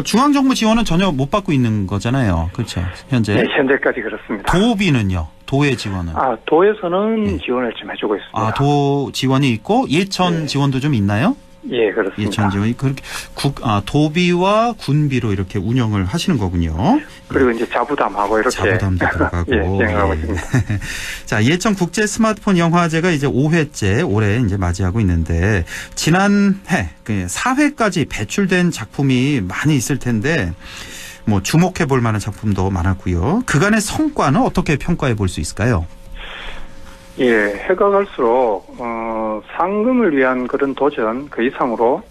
중앙정부 지원은 전혀 못 받고 있는 거잖아요. 그렇죠. 현재. 네, 현재까지 그렇습니다. 도비는요. 도의 지원은. 도에서는 지원을 좀 해주고 있습니다. 도 지원이 있고 예천 지원도 좀 있나요? 예, 그렇습니다. 예천 지원이 그렇게 도비와 군비로 이렇게 운영을 하시는 거군요. 그리고 이제 자부담하고 이렇게 자부담도 들어가고 진행하고 있습니다. 자, 예천 국제 스마트폰 영화제가 이제 5회째 올해 이제 맞이하고 있는데 지난해 4회까지 배출된 작품이 많이 있을 텐데 뭐 주목해 볼 만한 작품도 많았고요. 그간의 성과는 어떻게 평가해 볼 수 있을까요? 예, 해가 갈수록 상금을 위한 그런 도전 그 이상으로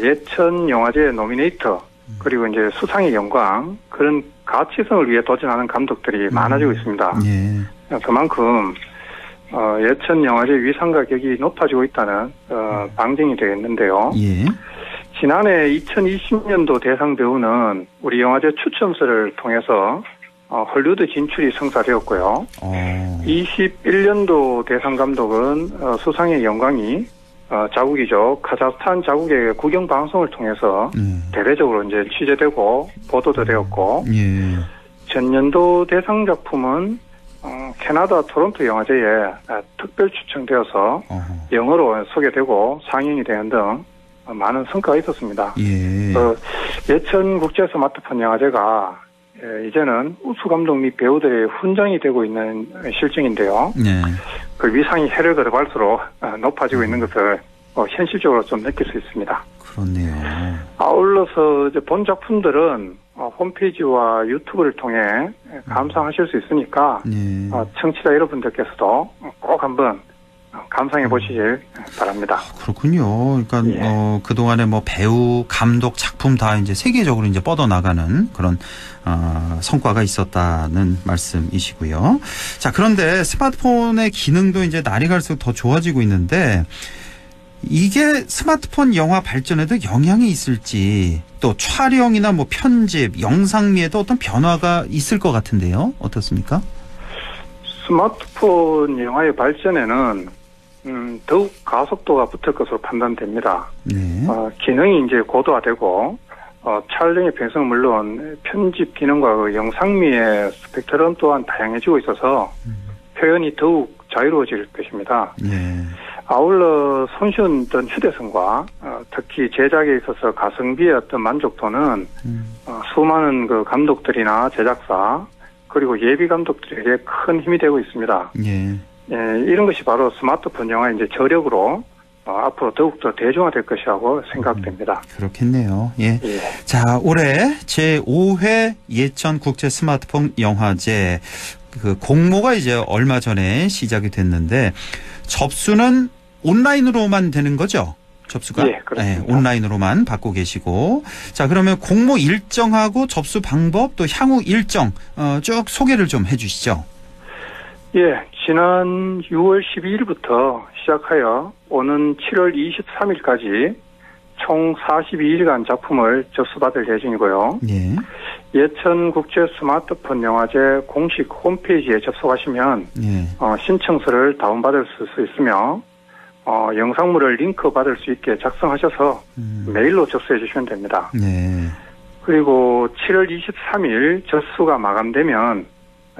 예천 영화제 노미네이터 그리고 이제 수상의 영광 그런 가치성을 위해 도전하는 감독들이 많아지고 있습니다. 예. 그만큼 예천 영화제 위상 가격이 높아지고 있다는 방증이 되겠는데요. 예. 지난해 2020년도 대상 배우는 우리 영화제 추첨서를 통해서 헐리우드 진출이 성사되었고요. 21년도 대상 감독은 수상의 영광이 자국이죠. 카자흐스탄 자국의 국영 방송을 통해서 대대적으로 이제 취재되고 보도도 되었고, 예. 전년도 대상 작품은 캐나다 토론토 영화제에 특별 추천되어서 영어로 소개되고 상영이 되는 등 많은 성과가 있었습니다. 예. 예천 국제 스마트폰 영화제가 이제는 우수 감독 및 배우들의 훈장이 되고 있는 실정인데요. 네. 그 위상이 해를 걸어갈수록 높아지고 있는 것을 현실적으로 좀 느낄 수 있습니다. 그렇네요. 아울러서 이제 본 작품들은 홈페이지와 유튜브를 통해 감상하실 수 있으니까 네. 청취자 여러분들께서도 꼭 한번 감상해 보시길 바랍니다. 그렇군요. 그러니까 예. 그동안에 뭐 배우, 감독, 작품 다 이제 세계적으로 이제 뻗어나가는 그런 성과가 있었다는 말씀이시고요. 자, 그런데 스마트폰의 기능도 이제 날이 갈수록 더 좋아지고 있는데 이게 스마트폰 영화 발전에도 영향이 있을지 또 촬영이나 뭐 편집, 영상미에도 어떤 변화가 있을 것 같은데요. 어떻습니까? 스마트폰 영화의 발전에는 더욱 가속도가 붙을 것으로 판단됩니다. 네. 기능이 이제 고도화되고 촬영의 편성은 물론 편집 기능과 그 영상미의 스펙트럼 또한 다양해지고 있어서 표현이 더욱 자유로워질 것입니다. 네. 아울러 손쉬운 어떤 휴대성과 특히 제작에 있어서 가성비의 어떤 만족도는 수많은 그 감독들이나 제작사 그리고 예비 감독들에게 큰 힘이 되고 있습니다. 예. 예, 이런 것이 바로 스마트폰 영화의 이제 저력으로 앞으로 더욱더 대중화될 것이라고 생각됩니다. 그렇겠네요. 예. 예. 자, 올해 제5회 예천 국제 스마트폰 영화제 그 공모가 이제 얼마 전에 시작이 됐는데 접수는 온라인으로만 되는 거죠? 접수가? 예, 그렇습니다. 네, 온라인으로만 받고 계시고. 자, 그러면 공모 일정하고 접수 방법 또 향후 일정 쭉 소개를 좀 해 주시죠. 예, 지난 6월 12일부터 시작하여 오는 7월 23일까지 총 42일간 작품을 접수받을 예정이고요. 예. 예천 국제 스마트폰 영화제 공식 홈페이지에 접속하시면 예. 신청서를 다운받을 수 있으며 영상물을 링크 받을 수 있게 작성하셔서 메일로 접수해 주시면 됩니다. 네. 그리고 7월 23일 접수가 마감되면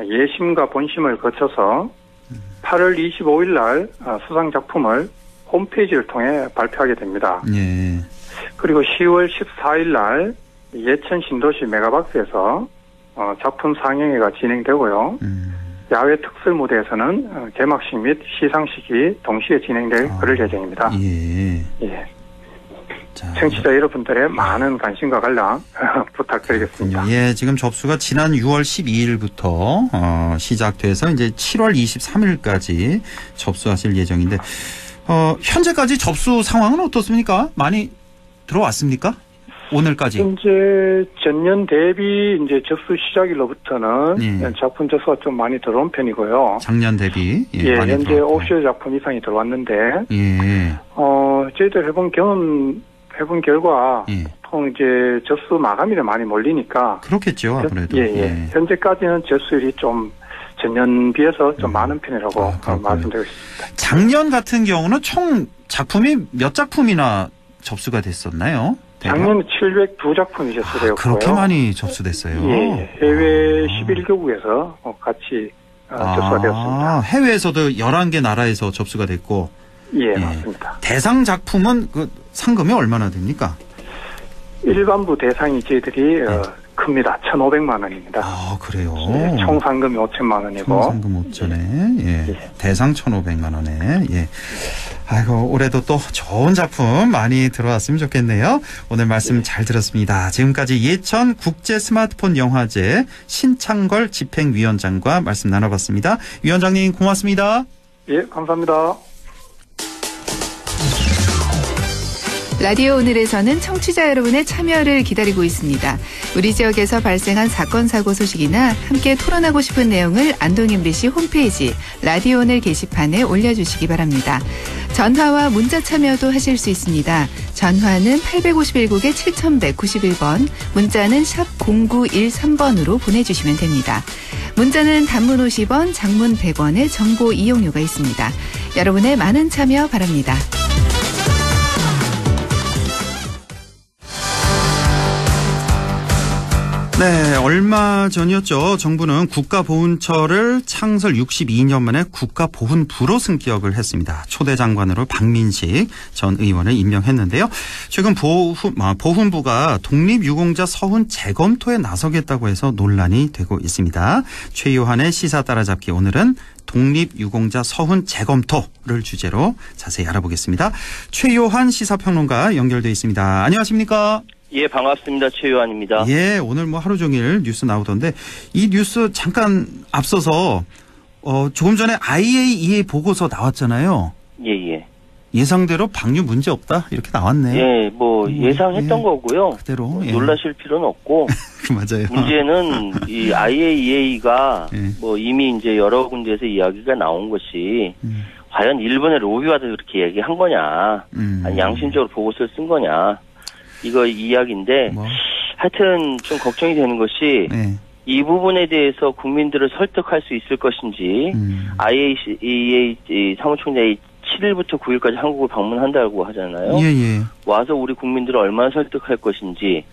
예심과 본심을 거쳐서 8월 25일 날 수상 작품을 홈페이지를 통해 발표하게 됩니다. 예. 그리고 10월 14일 날 예천 신도시 메가박스에서 작품 상영회가 진행되고요. 야외 특설 무대에서는 개막식 및 시상식이 동시에 진행될 그럴 예정입니다. 예. 예. 청취자 여러분들의 많은 관심과 관람 부탁드리겠습니다. 예, 지금 접수가 지난 6월 12일부터 시작돼서 이제 7월 23일까지 접수하실 예정인데 현재까지 접수 상황은 어떻습니까? 많이 들어왔습니까? 오늘까지. 현재 전년 대비 이제 접수 시작일로부터는 작품 접수가 좀 많이 들어온 편이고요. 작년 대비 많이 현재 들어왔고. 50여 작품 이상이 들어왔는데 저희들 해본 결과 보통 이제 접수 마감일에 많이 몰리니까 그렇겠죠. 아무래도. 현재까지는 접수율이 좀 전년 비해서 좀 많은 편이라고 말씀드리고 싶습니다. 작년 같은 경우는 총 작품이 몇 작품이나 접수가 됐었나요? 작년 702작품이 접수되었고요. 그렇게 많이 접수됐어요. 해외 11개국에서 같이 접수가 되었습니다. 해외에서도 11개 나라에서 접수가 됐고. 맞습니다. 대상 작품은 그 상금이 얼마나 됩니까? 일반부 대상이 저희들이 큽니다. 1,500만 원입니다. 그래요? 총 상금이 5천만 원이고. 총 상금 5천에, 대상 1,500만 원에, 아이고, 올해도 또 좋은 작품 많이 들어왔으면 좋겠네요. 오늘 말씀 잘 들었습니다. 지금까지 예천 국제 스마트폰 영화제 신창걸 집행위원장과 말씀 나눠봤습니다. 위원장님 고맙습니다. 감사합니다. 라디오 오늘에서는 청취자 여러분의 참여를 기다리고 있습니다. 우리 지역에서 발생한 사건 사고 소식이나 함께 토론하고 싶은 내용을 안동 MBC 홈페이지 라디오 오늘 게시판에 올려주시기 바랍니다. 전화와 문자 참여도 하실 수 있습니다. 전화는 851국에 7191번, 문자는 샵 0913번으로 보내주시면 됩니다. 문자는 단문 50원, 장문 100원의 정보 이용료가 있습니다. 여러분의 많은 참여 바랍니다. 네, 얼마 전이었죠. 정부는 국가보훈처를 창설 62년 만에 국가보훈부로 승격을 했습니다. 초대 장관으로 박민식 전 의원을 임명했는데요. 최근 보훈부가 독립유공자 서훈 재검토에 나서겠다고 해서 논란이 되고 있습니다. 최요한의 시사 따라잡기, 오늘은 독립유공자 서훈 재검토를 주제로 자세히 알아보겠습니다. 최요한 시사평론가 연결돼 있습니다. 안녕하십니까? 반갑습니다. 최요한입니다. 오늘 하루 종일 뉴스 나오던데 이 뉴스 잠깐 앞서서 조금 전에 IAEA 보고서 나왔잖아요. 예상대로 방류 문제 없다 이렇게 나왔네요. 예상했던 거고요. 그대로 놀라실 필요는 없고. 맞아요. 문제는 이 IAEA가 이미 이제 여러 군데에서 이야기가 나온 것이 과연 일본의 로비와도 그렇게 얘기한 거냐, 아니 양심적으로 보고서를 쓴 거냐. 이거 이야기인데 하여튼 좀 걱정이 되는 것이 이 부분에 대해서 국민들을 설득할 수 있을 것인지 IAEA 사무총장이 7일부터 9일까지 한국을 방문한다고 하잖아요. 와서 우리 국민들을 얼마나 설득할 것인지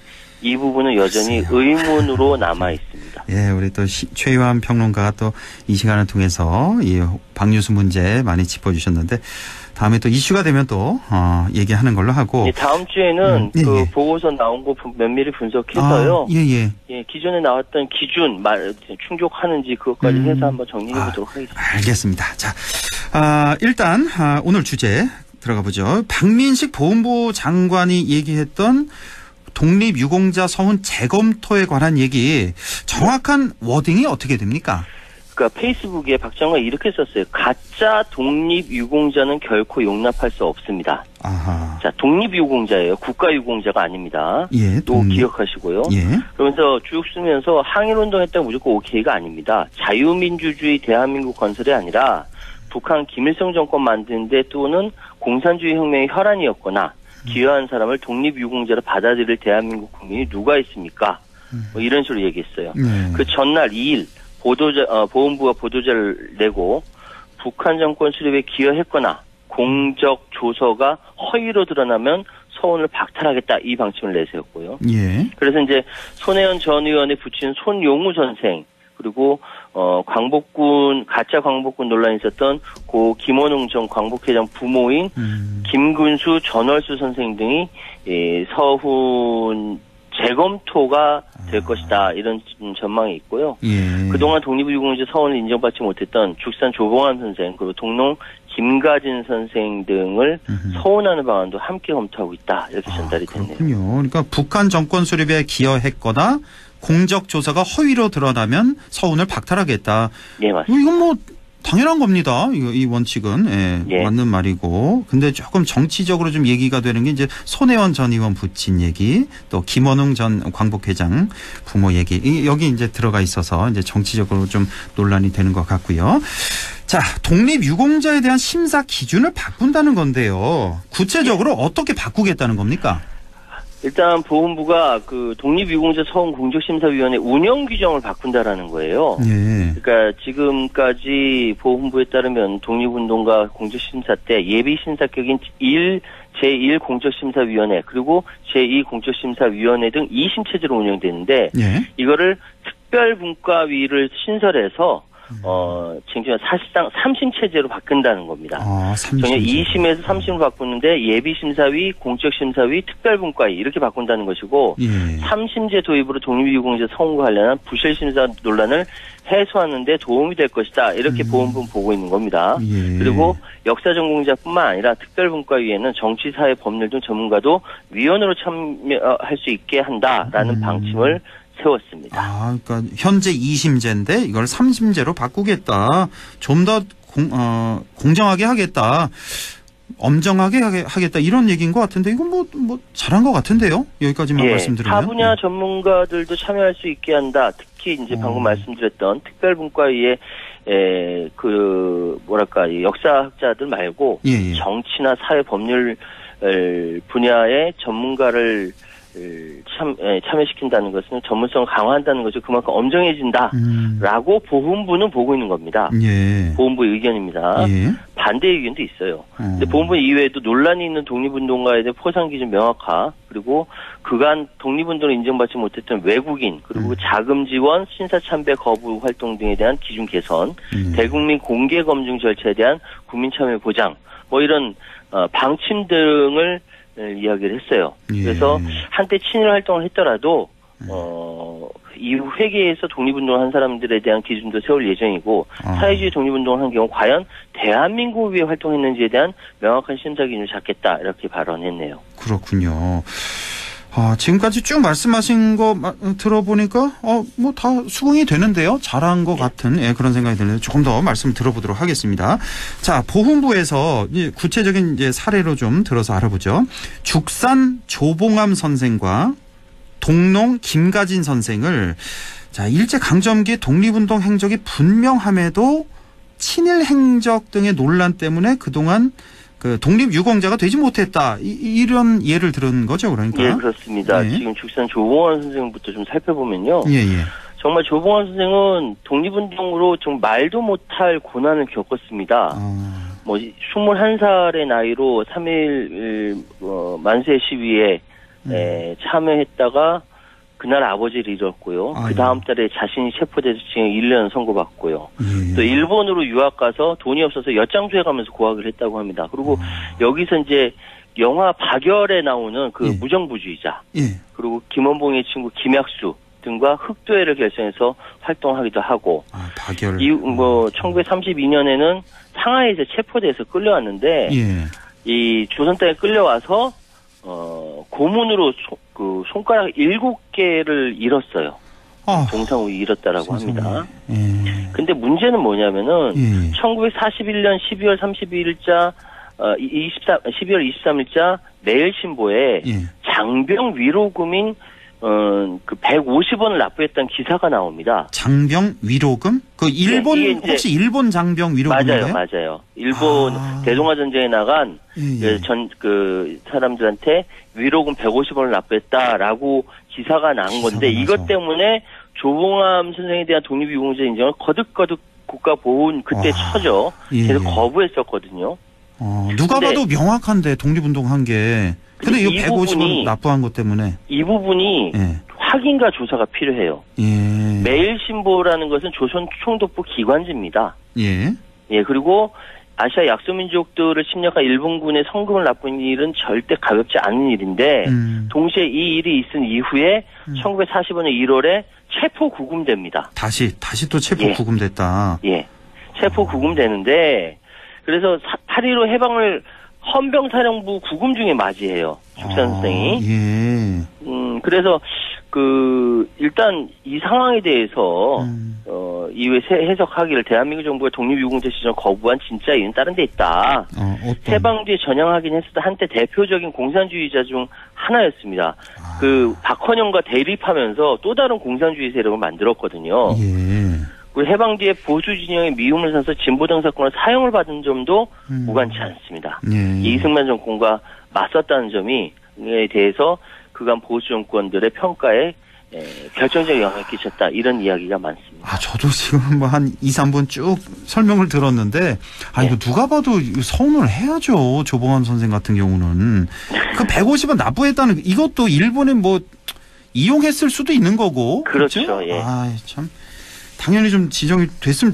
이 부분은 여전히 의문으로 남아 있습니다. 우리 또 최요한 평론가가 또 이 시간을 통해서 이 방류수 문제 많이 짚어주셨는데 다음에 또 이슈가 되면 또 얘기하는 걸로 하고. 다음 주에는 그 보고서 나온 거 면밀히 분석해서요. 기존에 나왔던 기준 충족하는지 그것까지 해서 한번 정리해 보도록 하겠습니다. 알겠습니다. 자, 일단 오늘 주제 들어가 보죠. 박민식 보훈부 장관이 얘기했던 독립유공자 서훈 재검토에 관한 얘기, 정확한 워딩이 어떻게 됩니까? 그러니까 페이스북에 박 장관이 이렇게 썼어요. 가짜 독립유공자는 결코 용납할 수 없습니다. 자, 독립유공자예요. 국가유공자가 아닙니다. 또 기억하시고요. 그러면서 쭉 쓰면서 항일운동했다고 무조건 오케이가 아닙니다. 자유민주주의 대한민국 건설이 아니라 북한 김일성 정권 만드는데 또는 공산주의 혁명의 혈안이었거나 기여한 사람을 독립유공자로 받아들일 대한민국 국민이 누가 있습니까? 이런 식으로 얘기했어요. 그 전날 2일 보훈부가 보도자를 내고 북한 정권 수립에 기여했거나 공적 조서가 허위로 드러나면 서훈을 박탈하겠다, 이 방침을 내세웠고요. 그래서 이제 손혜원 전 의원에 붙인 손용우 선생, 그리고 가짜 광복군 논란이 있었던 고 김원웅 전 광복회장 부모인 김근수 전월수 선생 등이 서훈 재검토가 될 것이다 이런 전망이 있고요. 그동안 독립유공자 서원을 인정받지 못했던 죽산 조봉암 선생 그리고 동농 김가진 선생 등을 서원하는 방안도 함께 검토하고 있다 이렇게 전달이 됐네요. 그렇군요. 그러니까 북한 정권 수립에 기여했거나 공적 조사가 허위로 드러나면 서운을 박탈하겠다. 네, 맞습니다. 이건 뭐 당연한 겁니다. 이 원칙은 맞는 말이고. 근데 조금 정치적으로 좀 얘기가 되는 게 이제 손혜원 전 의원 부친 얘기, 또 김원웅 전 광복회장 부모 얘기 여기 이제 들어가 있어서 이제 정치적으로 좀 논란이 되는 것 같고요. 자, 독립유공자에 대한 심사 기준을 바꾼다는 건데요. 구체적으로 어떻게 바꾸겠다는 겁니까? 일단 보훈부가 그 독립유공자 서원 공적심사위원회 운영 규정을 바꾼다라는 거예요. 그러니까 지금까지 보훈부에 따르면 독립운동가 공적심사 때 예비심사격인 제1 공적심사위원회 그리고 제2 공적심사위원회 등 2심 체제로 운영되는데 이거를 특별분과위를 신설해서 사실상 3심 체제로 바꾼다는 겁니다. 2심에서 3심으로 바꾸는데 예비심사위, 공적심사위, 특별분과위 이렇게 바꾼다는 것이고 3심제 도입으로 독립유공자 서원과 관련한 부실심사 논란을 해소하는 데 도움이 될 것이다. 이렇게 보훈부는 보고 있는 겁니다. 그리고 역사전공자뿐만 아니라 특별분과위에는 정치, 사회, 법률 등 전문가도 위원으로 참여할 수 있게 한다라는 방침을 세웠습니다. 그러니까 현재 2심제인데 이걸 3심제로 바꾸겠다. 좀 더 공정하게 하겠다. 엄정하게 하겠다. 이런 얘기인 것 같은데 이건 뭐 잘한 것 같은데요. 여기까지만 말씀드리면. 타 분야 전문가들도 참여할 수 있게 한다. 특히 이제 방금 말씀드렸던 특별분과위에 역사학자들 말고 정치나 사회 법률 분야의 전문가를 참여시킨다는 것은 전문성을 강화한다는 거죠. 그만큼 엄정해진다라고 보훈부는 보고 있는 겁니다. 보훈부의 의견입니다. 반대 의견도 있어요. 근데 보훈부 이외에도 논란이 있는 독립운동가에 대한 포상 기준 명확화 그리고 그간 독립운동을 인정받지 못했던 외국인 그리고 자금 지원, 심사 참배 거부 활동 등에 대한 기준 개선, 대국민 공개 검증 절차에 대한 국민 참여 보장 뭐 이런 방침 등을 이야기를 했어요. 그래서 한때 친일 활동을 했더라도 이후 회계에서 독립운동을 한 사람들에 대한 기준도 세울 예정이고 사회주의 독립운동을 한 경우 과연 대한민국을 위해 활동했는지에 대한 명확한 심사 기준을 잡겠다 이렇게 발언했네요. 그렇군요. 지금까지 쭉 말씀하신 거 들어보니까 뭐 다 수긍이 되는데요. 잘한 것 같은 그런 생각이 드는데 조금 더 말씀 들어보도록 하겠습니다. 자, 보훈부에서 구체적인 이제 사례로 좀 들어서 알아보죠. 죽산 조봉암 선생과 동농 김가진 선생을 일제 강점기 독립운동 행적이 분명함에도 친일 행적 등의 논란 때문에 그동안 독립유공자가 되지 못했다. 이런 예를 들은 거죠, 그러니까? 예, 그렇습니다. 지금 죽산 조봉암 선생부터 좀 살펴보면요. 정말 조봉암 선생은 독립운동으로 좀 말도 못할 고난을 겪었습니다. 21살의 나이로 3.1 만세 시위에 참여했다가 그날 아버지를 잃었고요. 그 다음 달에 자신이 체포돼서 징역 1년 선고받고요. 또 일본으로 유학 가서 돈이 없어서 엿장수해 가면서 고학을 했다고 합니다. 그리고 여기서 이제 영화 박열에 나오는 그 무정부주의자 그리고 김원봉의 친구 김약수 등과 흑도회를 결성해서 활동하기도 하고 박열. 1932년에는 상하이에서 체포돼서 끌려왔는데 이 조선 땅에 끌려와서 고문으로 손가락 7개를 잃었어요. 동상우이 잃었다라고 합니다. 근데 문제는 뭐냐면은 1941년 12월 32일자 12월 23일자 매일신보에 장병 위로금인 150원을 납부했다는 기사가 나옵니다. 장병 위로금? 혹시 일본 장병 위로금인가요? 맞아요. 일본 대동아 전쟁에 나간 사람들한테 위로금 150원을 납부했다라고 기사가 난 건데 이것 때문에 조봉암 선생에 대한 독립유공자 인정을 거듭거듭 국가보훈 그때 처죠. 그래서 거부했었거든요. 누가 봐도 명확한데 독립운동한 게. 근데 이거 150원 납부한 것 때문에. 이 부분이 확인과 조사가 필요해요. 매일신보라는 것은 조선 총독부 기관지입니다. 그리고 아시아 약소민족들을 침략한 일본군의 성금을 납부한 일은 절대 가볍지 않은 일인데 동시에 이 일이 있은 이후에 1945년 1월에 체포 구금됩니다. 다시 또 체포 구금됐다. 예. 체포 구금되는데 그래서 8.15 해방을 헌병사령부 구금 중에 맞이해요. 죽산 선생이. 예. 그래서 일단 이 상황에 대해서 이후에 해석하기를 대한민국 정부가 독립유공자 시절 거부한 진짜 이유는 다른 데 있다. 해방 뒤에 전향하긴 했어도 한때 대표적인 공산주의자 중 하나였습니다. 박헌영과 대립하면서 또 다른 공산주의 세력을 만들었거든요. 예. 그리고 해방 뒤에 보수 진영의 미움을 사서 진보 정사권을 사형을 받은 점도 무관치 않습니다. 예. 이승만 정권과 맞섰다는 점에 대해서 그간 보수 정권들의 평가에 결정적인 영향을 끼쳤다. 이런 이야기가 많습니다. 저도 지금 뭐 한 2, 3분 쭉 설명을 들었는데 이거 누가 봐도 서운을 해야죠. 조봉암 선생 같은 경우는. 그 150원 납부했다는 이것도 일본에 뭐 이용했을 수도 있는 거고. 그렇죠. 그렇죠? 예. 참. 당연히 좀 지정이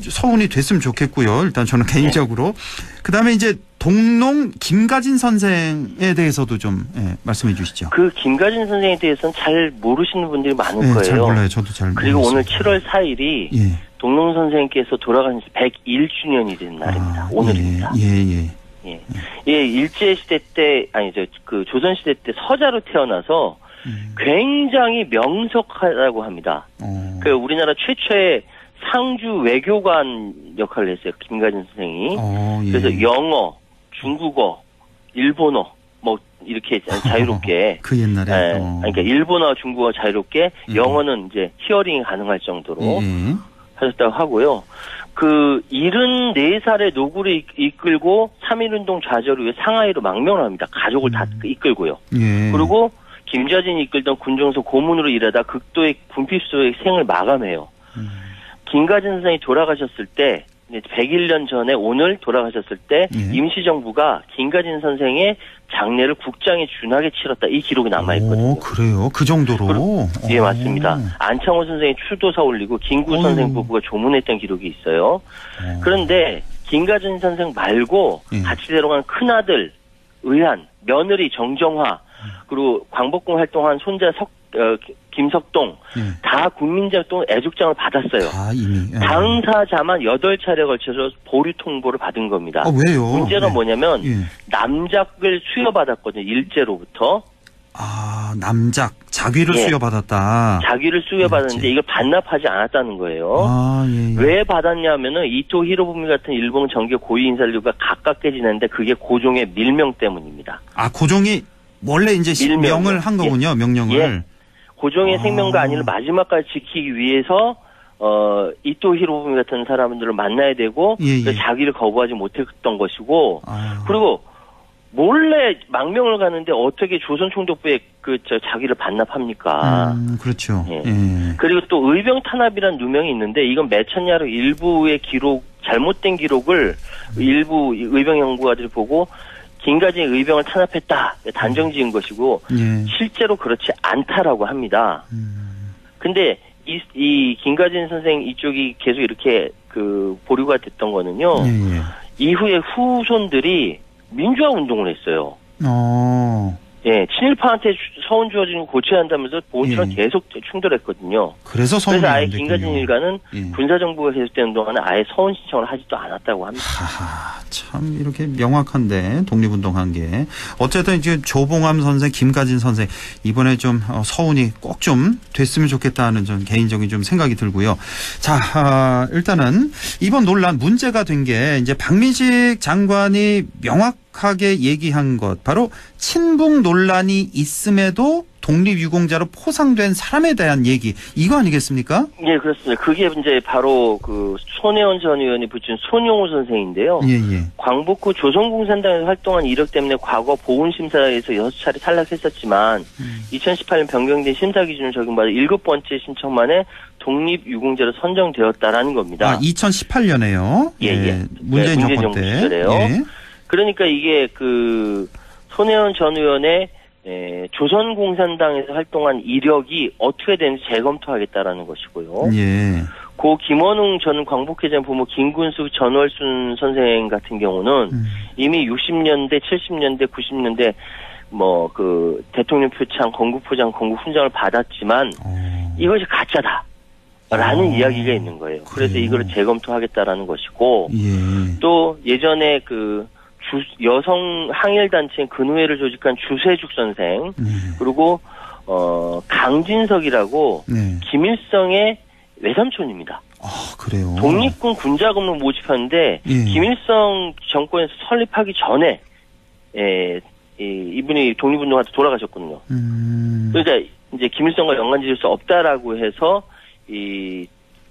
서운이 됐으면 좋겠고요. 일단 저는 개인적으로. 그다음에 이제 동농 김가진 선생에 대해서도 좀 말씀해 주시죠. 그 김가진 선생에 대해서는 잘 모르시는 분들이 많을 거예요. 잘 몰라요. 저도 잘 그리고 모르겠습니다. 오늘 7월 4일이 동농 선생께서 돌아가신 지 101주년이 된 날입니다. 오늘입니다. 예. 일제시대 때, 조선시대 때 서자로 태어나서 굉장히 명석하다고 합니다. 우리나라 최초의 상주 외교관 역할을 했어요. 김가진 선생이. 그래서 영어, 중국어, 일본어 뭐 이렇게 자유롭게 그 옛날에 그러니까 일본어, 중국어 자유롭게 영어는 이제 히어링이 가능할 정도로 하셨다고 하고요. 74살의 노구를 이끌고 3.1운동 좌절 후에 상하이로 망명을 합니다. 가족을 다 이끌고요. 그리고 김자진이 이끌던 군정서 고문으로 일하다 극도의 군필수의 생을 마감해요. 김가진 선생이 돌아가셨을 때 101년 전에 오늘 돌아가셨을 때 임시정부가 김가진 선생의 장례를 국장에 준하게 치렀다. 이 기록이 남아있거든요. 그래요? 그 정도로? 예, 맞습니다. 안창호 선생이 추도사 올리고 김구 선생 부부가 조문했던 기록이 있어요. 그런데 김가진 선생 말고 같이 데려간 큰아들 의한, 며느리 정정화, 그리고 광복궁 활동한 손자 김석동 다 국민작동 애족장을 받았어요. 당사자만 8차례에 걸쳐서 보류 통보를 받은 겁니다. 왜요? 문제가 뭐냐면 남작을 수여받았거든요. 일제로부터. 자귀를 수여받았다. 자귀를 수여받았는데 이걸 반납하지 않았다는 거예요. 왜 받았냐면은 이토 히로부미 같은 일본 정계 고위 인사들과 가깝게 지냈는데 그게 고종의 밀명 때문입니다. 고종이 원래 이제 명을 한 거군요. 명령을. 고종의 생명과 안위를 마지막까지 지키기 위해서 이토 히로부미 같은 사람들을 만나야 되고 자기를 거부하지 못했던 것이고 그리고 몰래 망명을 가는데 어떻게 조선총독부에 자기를 반납합니까? 그렇죠. 그리고 또 의병 탄압이라는 누명이 있는데 이건 매천야로 일부의 기록 잘못된 기록을 일부 의병 연구가들이 보고 김가진이 의병을 탄압했다 단정 지은 것이고 실제로 그렇지 않다라고 합니다. 근데 이 김가진 선생 이쪽이 계속 이렇게 보류가 됐던 거는요. 이후에 후손들이 민주화 운동을 했어요. 친일파한테 서운 주어지는 거 고쳐야 한다면서 보훈처럼 계속 충돌했거든요. 그래서 아예 김가진 일가는 군사정부가 계속되는 동안은 아예 서운 신청을 하지도 않았다고 합니다. 참 이렇게 명확한데 독립운동한 게. 어쨌든 이제 조봉암 선생, 김가진 선생 이번에 좀 서운이 꼭 좀 됐으면 좋겠다는 좀 개인적인 좀 생각이 들고요. 자, 일단은 이번 논란 문제가 된 게 이제 박민식 장관이 명확하게 얘기한 것 바로 친북 논란이 있음에도 독립유공자로 포상된 사람에 대한 얘기 이거 아니겠습니까? 예, 그렇습니다. 그게 이제 바로 손혜원 전 의원이 붙인 손용호 선생인데요. 광복후 조선공산당에서 활동한 이력 때문에 과거 보훈심사에서 6차례 탈락했었지만 2018년 변경된 심사 기준을 적용받아 7번째 신청만에 독립유공자로 선정되었다라는 겁니다. 2018년에요. 문재인 정권 때. 시절에요. 그러니까 이게 손혜원 전 의원의 조선공산당에서 활동한 이력이 어떻게 되는지 재검토하겠다라는 것이고요. 고 김원웅 전 광복회장 부모 김군수 전월순 선생 같은 경우는 이미 60년대, 70년대, 90년대 뭐 그 대통령 표창, 건국포장, 건국훈장을 받았지만 이것이 가짜다라는 이야기가 있는 거예요. 그래서 이걸 재검토하겠다라는 것이고 또 예전에 그 여성 항일 단체인 근우회를 조직한 주세죽 선생 그리고 강진석이라고 김일성의 외삼촌입니다. 아, 그래요. 독립군 군자금을 모집하는데 김일성 정권에서 설립하기 전에 이분이 독립운동한테 돌아가셨거든요. 그러니까 이제 김일성과 연관 지을 수 없다라고 해서 이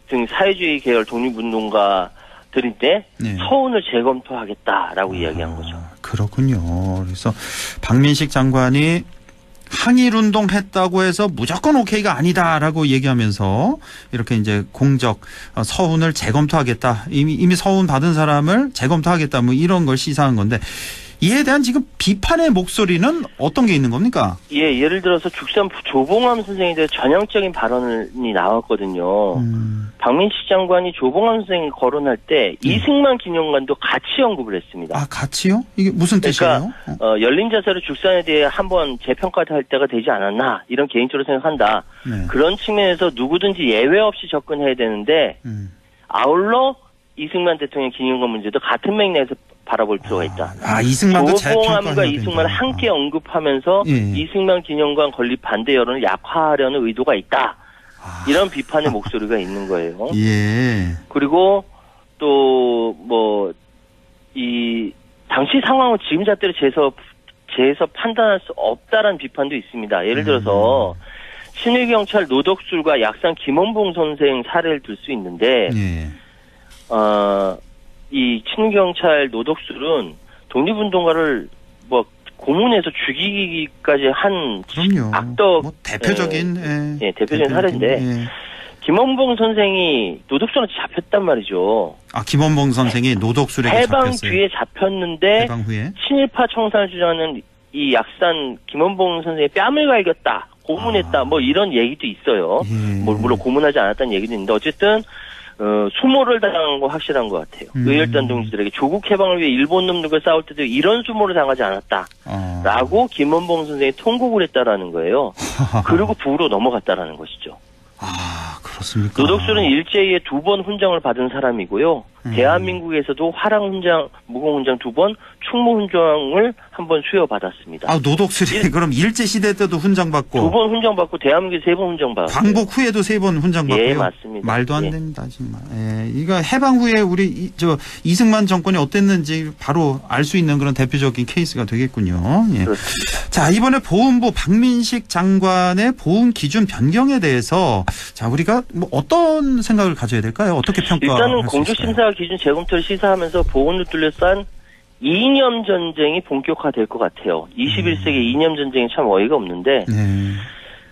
등 사회주의 계열 독립운동가들인데 서운을 재검토하겠다라고 이야기한 거죠. 그렇군요. 그래서 박민식 장관이 항일운동 했다고 해서 무조건 오케이가 아니다라고 얘기하면서 이렇게 이제 공적 서훈을 재검토하겠다. 이미 서훈 받은 사람을 재검토하겠다. 뭐 이런 걸 시사한 건데 이에 대한 지금 비판의 목소리는 어떤 게 있는 겁니까? 예, 예를 들어서 죽산 조봉암 선생에 대해 전형적인 발언이 나왔거든요. 박민식 장관이 조봉암 선생이 거론할 때 이승만 기념관도 같이 언급을 했습니다. 아, 같이요? 이게 무슨 뜻이에요? 그러니까 열린 자세로 죽산에 대해 한번 재평가할 때가 되지 않았나 이런 개인적으로 생각한다. 그런 측면에서 누구든지 예외 없이 접근해야 되는데 아울러 이승만 대통령 기념관 문제도 같은 맥락에서 바라볼 필요가 있다. 이승만도 조봉암과 이승만을 함께 언급하면서 이승만 기념관 건립 반대 여론을 약화하려는 의도가 있다. 이런 비판의 목소리가 있는 거예요. 그리고 또 뭐 이 당시 상황을 지금 잣대로 재해서 판단할 수 없다라는 비판도 있습니다. 예를 들어서 신일경찰 노덕술과 약산 김원봉 선생 사례를 들 수 있는데 이 친경찰 노덕술은 독립운동가를 뭐 고문해서 죽이기까지 한 악덕 뭐 대표적인 대표적인 사례인데 김원봉 선생이 노덕술한테 잡혔단 말이죠. 아, 김원봉 선생이 노덕술에게 해방 잡혔어요. 뒤에 잡혔는데 해방 후에? 친일파 청산을 주장하는 이 약산 김원봉 선생의 뺨을 갈겼다, 고문했다, 뭐 이런 얘기도 있어요. 물론 고문하지 않았다는 얘기도 있는데 어쨌든 수모를 당한 거 확실한 것 같아요. 의열단 동지들에게 조국 해방을 위해 일본 놈들과 싸울 때도 이런 수모를 당하지 않았다라고 김원봉 선생이 통곡을 했다라는 거예요. 그리고 부로 넘어갔다라는 것이죠. 아, 그렇습니까? 노덕술은 일제히에 2번 훈장을 받은 사람이고요. 대한민국에서도 화랑훈장, 무공훈장 2번, 충무훈장을 한번 수여받았습니다. 아, 노덕술이 그럼 일제시대 때도 훈장 받고 2번 훈장 받고 대한민국에 3번 훈장 받았어요. 광복 후에도 3번 훈장 받고요. 예, 맞습니다. 말도 안 됩니다, 정말. 이거 해방 후에 우리 이승만 정권이 어땠는지 바로 알 수 있는 그런 대표적인 케이스가 되겠군요. 그렇습니다. 자, 이번에 보훈부 박민식 장관의 보훈 기준 변경에 대해서 자, 우리가 뭐 어떤 생각을 가져야 될까요? 어떻게 평가할 수 있을까요? 일단은 공직심사 기준 재검토를 시사하면서 보훈을 둘러싼 이념 전쟁이 본격화될 것 같아요. 21세기 이념 전쟁이 참 어이가 없는데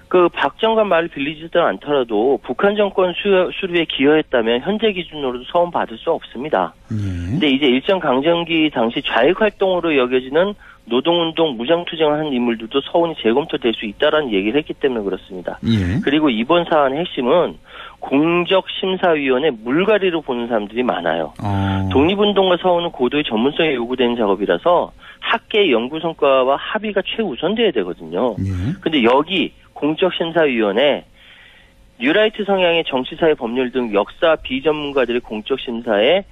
그 박 장관 말을 빌리지도 않더라도 북한 정권 수립에 기여했다면 현재 기준으로도 서훈 받을 수 없습니다. 근데 이제 일정 강점기 당시 좌익 활동으로 여겨지는 노동운동 무장투쟁을 하는 인물들도 서훈이 재검토될 수 있다라는 얘기를 했기 때문에 그렇습니다. 그리고 이번 사안의 핵심은 공적심사위원회 물갈이로 보는 사람들이 많아요. 독립운동과 서훈은 고도의 전문성이 요구되는 작업이라서 학계의 연구 성과와 합의가 최우선돼야 되거든요. 근데 여기 공적심사위원회 뉴라이트 성향의 정치사회 법률 등 역사 비전문가들의 공적심사에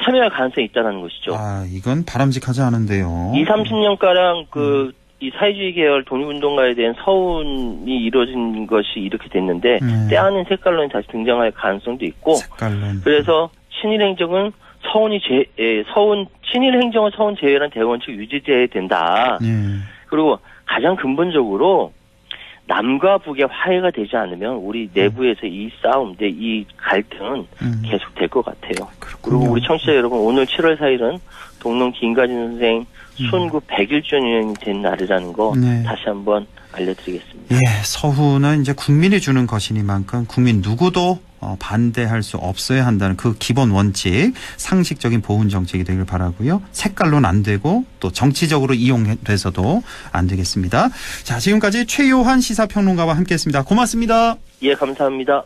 참여할 가능성이 있다는 것이죠. 아, 이건 바람직하지 않은데요. 20-30년가량 이 사회주의 계열 독립운동가에 대한 서훈이 이루어진 것이 이렇게 됐는데 때 아닌 색깔론이 다시 등장할 가능성도 있고 색깔론. 그래서 친일행정은 친일행정은 서훈 제외란 대원칙 유지돼야 된다. 그리고 가장 근본적으로 남과 북의 화해가 되지 않으면 우리 내부에서 이 싸움, 이 갈등은 계속될 것 같아요. 그리고 우리 청취자 여러분, 오늘 7월 4일은 동농 김가진 선생 순구 100일주년이 된 날이라는 거 다시 한번 알려드리겠습니다. 예, 서훈은 이제 국민이 주는 것이니만큼 국민 누구도 반대할 수 없어야 한다는 그 기본 원칙, 상식적인 보훈 정책이 되길 바라고요. 색깔론 안 되고 또 정치적으로 이용돼서도 안 되겠습니다. 자, 지금까지 최요한 시사평론가와 함께했습니다. 고맙습니다. 예, 감사합니다.